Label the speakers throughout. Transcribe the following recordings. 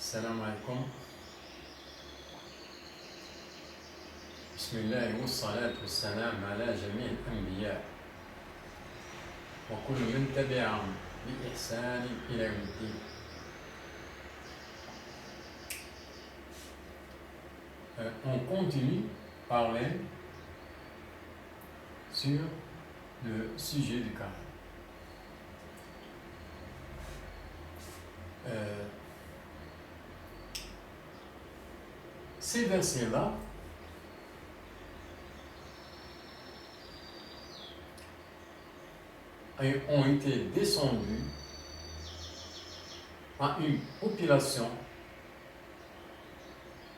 Speaker 1: السلام عليكم. بسم الله والصلاة والسلام على جميع الأنبياء وكل من تبعهم بإحسان إلى يوم الدين. On continue à parler sur le sujet du carême. Ces versets-là ont été descendus à une population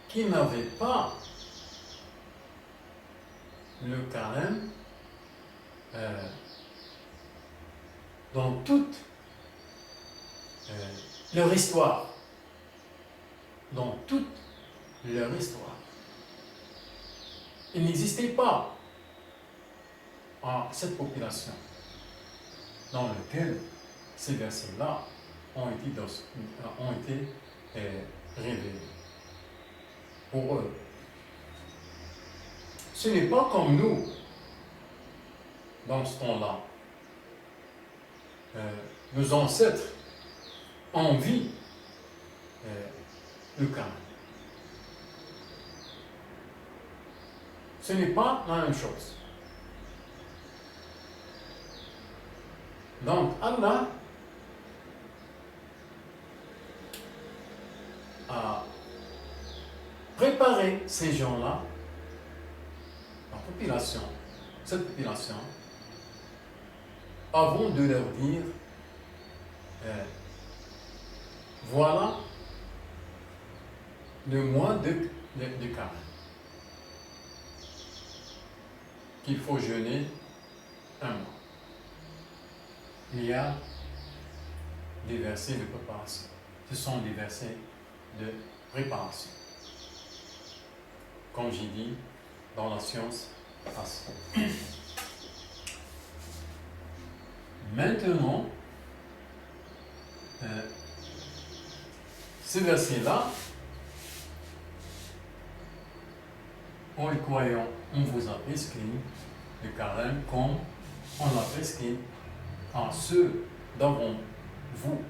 Speaker 1: qui n'avait pas le carême dans toute leur histoire. Dans toute leur histoire. Il n'existait pas cette population dans laquelle ces versets-là ont été révélés pour eux. Ce n'est pas comme nous dans ce temps-là. Nos ancêtres ont vu le carême. Ce n'est pas la même chose. Donc Allah a préparé ces gens-là, cette population, avant de leur dire voilà le mois de carême, qu'il faut jeûner un mois. Il y a des versets de préparation. Ce sont des versets de préparation. Comme j'ai dit dans la science passée. Maintenant, ces versets-là, en les croyant, on vous a prescrit le carême comme on l'a prescrit à ceux d'avant vous.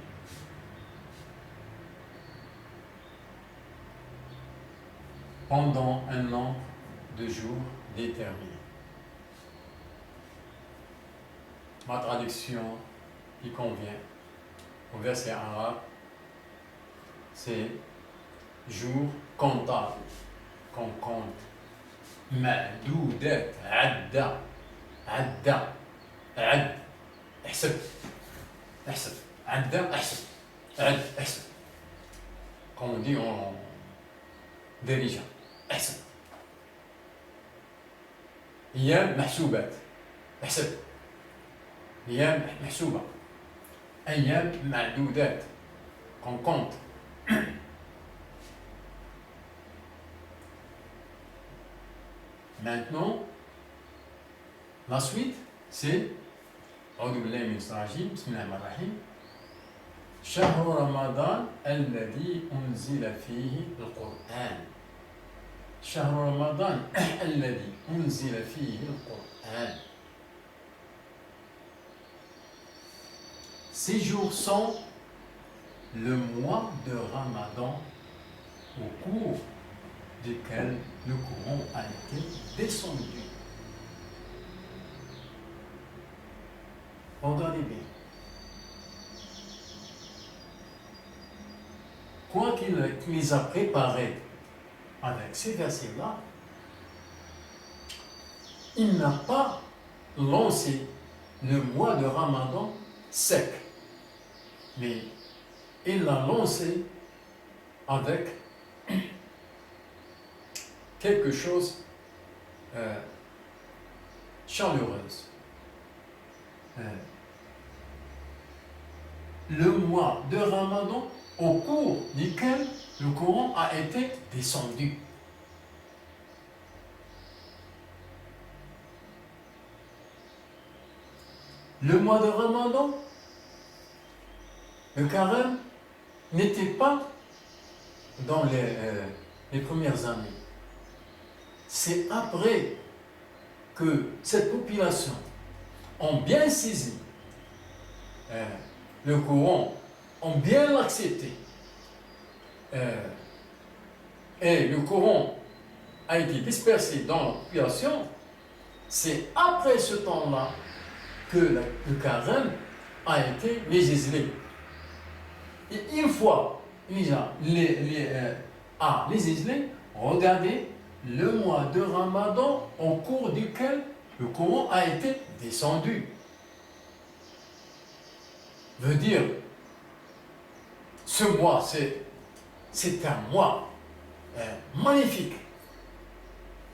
Speaker 1: Pendant un nombre de jours déterminés. Ma traduction qui convient au verset arabe, c'est jour comptable, qu'on compte. معدودات عدة احسب عدة احسب comme on dit en dirigeant احسب أيام محسوبات احسب أيام محسوبة أيام معدودات qu'on compte. Maintenant, la suite, c'est أعوذ بالله من الشيطان الرجيم بسم الله الرحمن الرحيم شهر رمضان الذي أنزل فيه القرآن شهر رمضان الذي أنزل فيه القرآن. Ces jours sont le mois de Ramadan au cours duquel le Coran a été descendu. Regardez bien. Quoi qu'il les a préparés avec ces versets-là, il n'a pas lancé le mois de Ramadan sec, mais il l'a lancé avec quelque chose chaleureuse. Le mois de Ramadan au cours duquel le Coran a été descendu. Le mois de Ramadan, le carême n'était pas dans les premières années. C'est après que cette population ont bien saisi le Coran, ont bien l'accepté. Et le Coran a été dispersé dans la population. C'est après ce temps-là que le carême a été législé. Et une fois déjà législé, regardez le mois de Ramadan au cours duquel le Coran a été descendu. Veut dire, ce mois, c'est un mois magnifique.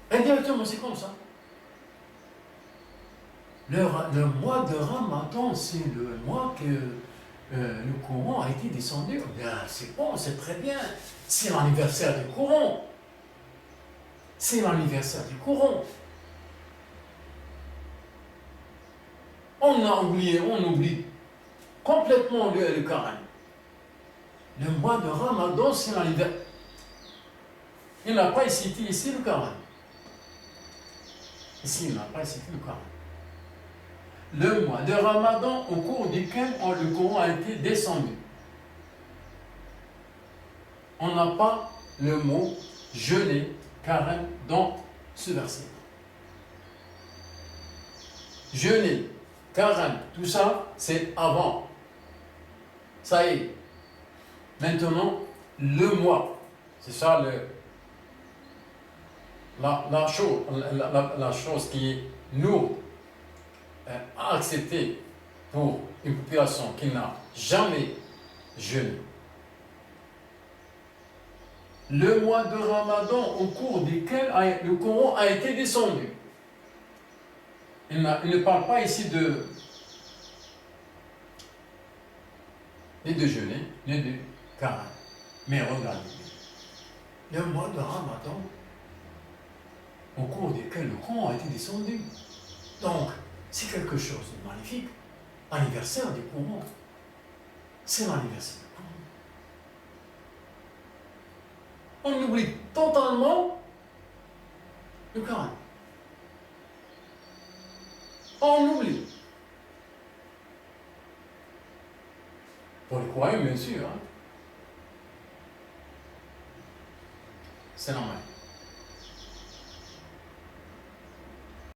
Speaker 1: Indirectement, c'est comme ça. Le mois de Ramadan, c'est le mois que le Coran a été descendu. Bien, c'est bon, c'est très bien. C'est l'anniversaire du Coran. C'est l'anniversaire du Coran. On oublie complètement le Coran. Le mois de Ramadan, c'est l'anniversaire. Il n'a pas cité ici le Coran. Ici, il n'a pas cité le Coran. Le mois de Ramadan au cours duquel le Coran a été descendu. On n'a pas le mot jeûner, carême dans ce verset. Jeûner, carême, tout ça, c'est avant. Ça y est. Maintenant, le mois. C'est ça la chose qui nous a accepté pour une population qui n'a jamais jeûné. Le mois de Ramadan au cours duquel le Coran a été descendu. Il ne parle pas ici ni de jeûner, ni de carême. Mais regardez, le mois de Ramadan au cours duquel le Coran a été descendu. Donc, c'est quelque chose de magnifique. Anniversaire du Coran. C'est l'anniversaire du Coran. On oublie totalement le Coran. On oublie. Pour les croyants, bien sûr. Hein. C'est normal.